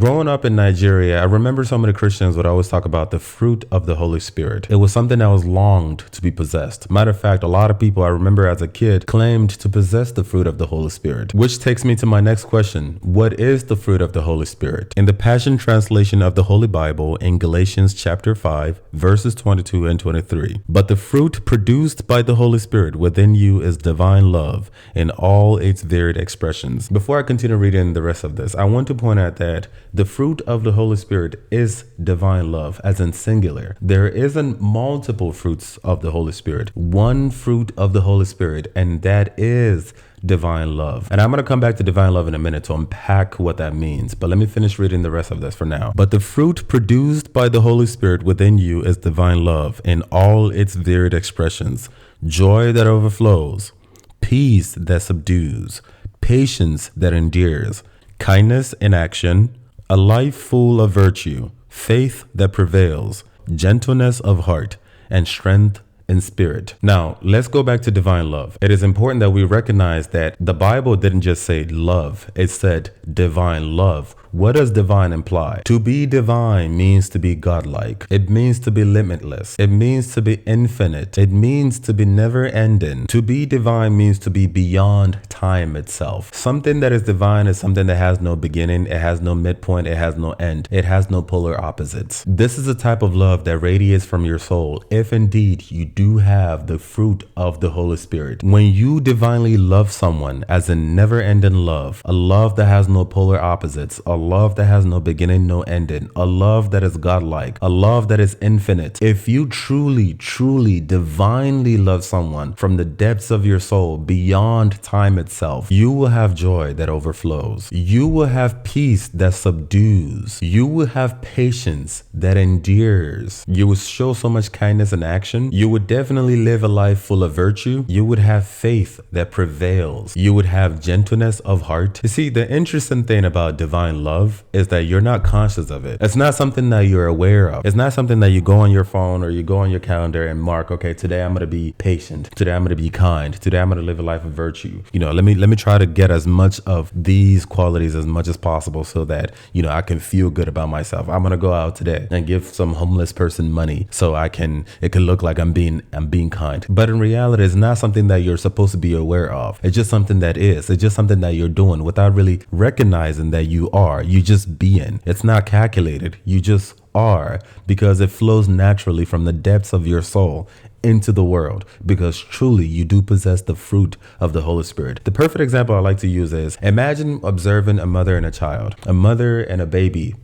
growing up in Nigeria, I remember some of the Christians would always talk about the fruit of the Holy Spirit. It was something that was longed to be possessed. Matter of fact, a lot of people I remember as a kid claimed to possess the fruit of the Holy Spirit, which takes me to my next question. What is the fruit of the Holy Spirit? In the Passion Translation of the Holy Bible in Galatians chapter 5, verses 22 and 23, but the fruit produced by the Holy Spirit within you is divine love in all its varied expressions. Before I continue reading the rest of this, I want to point out that the fruit of the Holy Spirit is divine love, as in singular. There isn't multiple fruits of the Holy Spirit. One fruit of the Holy Spirit, and that is divine love. And I'm going to come back to divine love in a minute to unpack what that means. But let me finish reading the rest of this for now. But the fruit produced by the Holy Spirit within you is divine love in all its varied expressions. Joy that overflows, peace that subdues, patience that endures, kindness in action, a life full of virtue, faith that prevails, gentleness of heart, and strength in spirit. Now, let's go back to divine love. It is important that we recognize that the Bible didn't just say love, it said divine love. What does divine imply? To be divine means to be godlike. It means to be limitless. It means to be infinite. It means to be never ending. To be divine means to be beyond time itself. Something that is divine is something that has no beginning, it has no midpoint, it has no end, it has no polar opposites. This is a type of love that radiates from your soul if indeed you do have the fruit of the Holy Spirit. When you divinely love someone, as in never ending love, a love that has no polar opposites, a love that has no beginning, no ending, a love that is godlike, a love that is infinite. If you truly, truly, divinely love someone from the depths of your soul beyond time itself, you will have joy that overflows. You will have peace that subdues. You will have patience that endures. You will show so much kindness in action. You would definitely live a life full of virtue. You would have faith that prevails. You would have gentleness of heart. You see, the interesting thing about divine love is that you're not conscious of it. It's not something that you're aware of. It's not something that you go on your phone or you go on your calendar and mark, okay, today I'm going to be patient. Today I'm going to be kind. Today I'm going to live a life of virtue. Let me try to get as much of these qualities as much as possible so that, I can feel good about myself. I'm going to go out today and give some homeless person money so it can look like I'm being kind. But in reality, it's not something that you're supposed to be aware of. It's just something that is. It's just something that you're doing without really recognizing that you are. You just being. It's not calculated. You just are, because it flows naturally from the depths of your soul into the world, because truly you do possess the fruit of the Holy Spirit. The perfect example I like to use is, imagine observing a mother and a child. A mother and a baby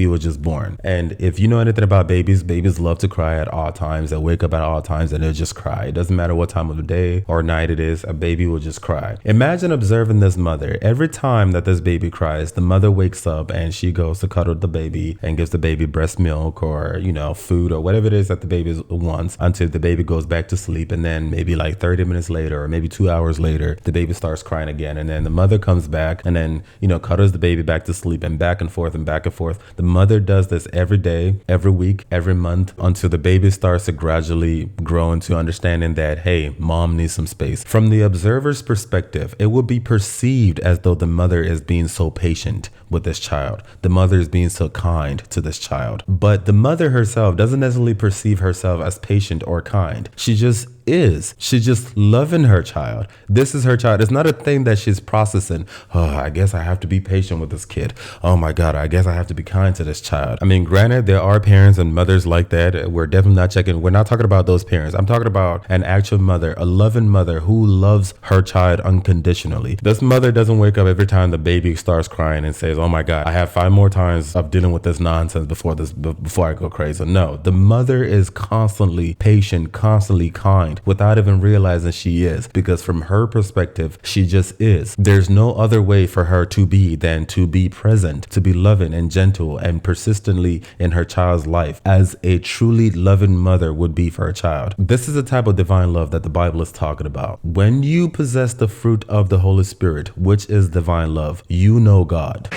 was just born. And if you know anything about babies love to cry at all times. They wake up at all times and they'll just cry. It doesn't matter what time of the day or night it is, a baby will just cry. Imagine observing this mother. Every time that this baby cries, the mother wakes up and she goes to cuddle the baby and gives the baby breast milk or, food or whatever it is that the baby wants until the baby goes back to sleep. And then maybe like 30 minutes later or maybe 2 hours later, the baby starts crying again. And then the mother comes back and then, cuddles the baby back to sleep, and back and forth and back and forth. The mother does this every day, every week, every month, until the baby starts to gradually grow into understanding that, hey, mom needs some space. From the observer's perspective, it will be perceived as though the mother is being so patient with this child. The mother is being so kind to this child. But the mother herself doesn't necessarily perceive herself as patient or kind. She just is. She's just loving her child. This is her child. It's not a thing that she's processing. Oh, I guess I have to be patient with this kid. Oh my God, I guess I have to be kind to this child. I mean, granted, there are parents and mothers like that. We're definitely not checking. We're not talking about those parents. I'm talking about an actual mother, a loving mother who loves her child unconditionally. This mother doesn't wake up every time the baby starts crying and says, oh my God, I have 5 more times of dealing with this nonsense before I go crazy. No, the mother is constantly patient, constantly kind, without even realizing she is, because from her perspective, she just is. There's no other way for her to be than to be present, to be loving and gentle and persistently in her child's life as a truly loving mother would be for her child. This is the type of divine love that the Bible is talking about. When you possess the fruit of the Holy Spirit, which is divine love, you know God.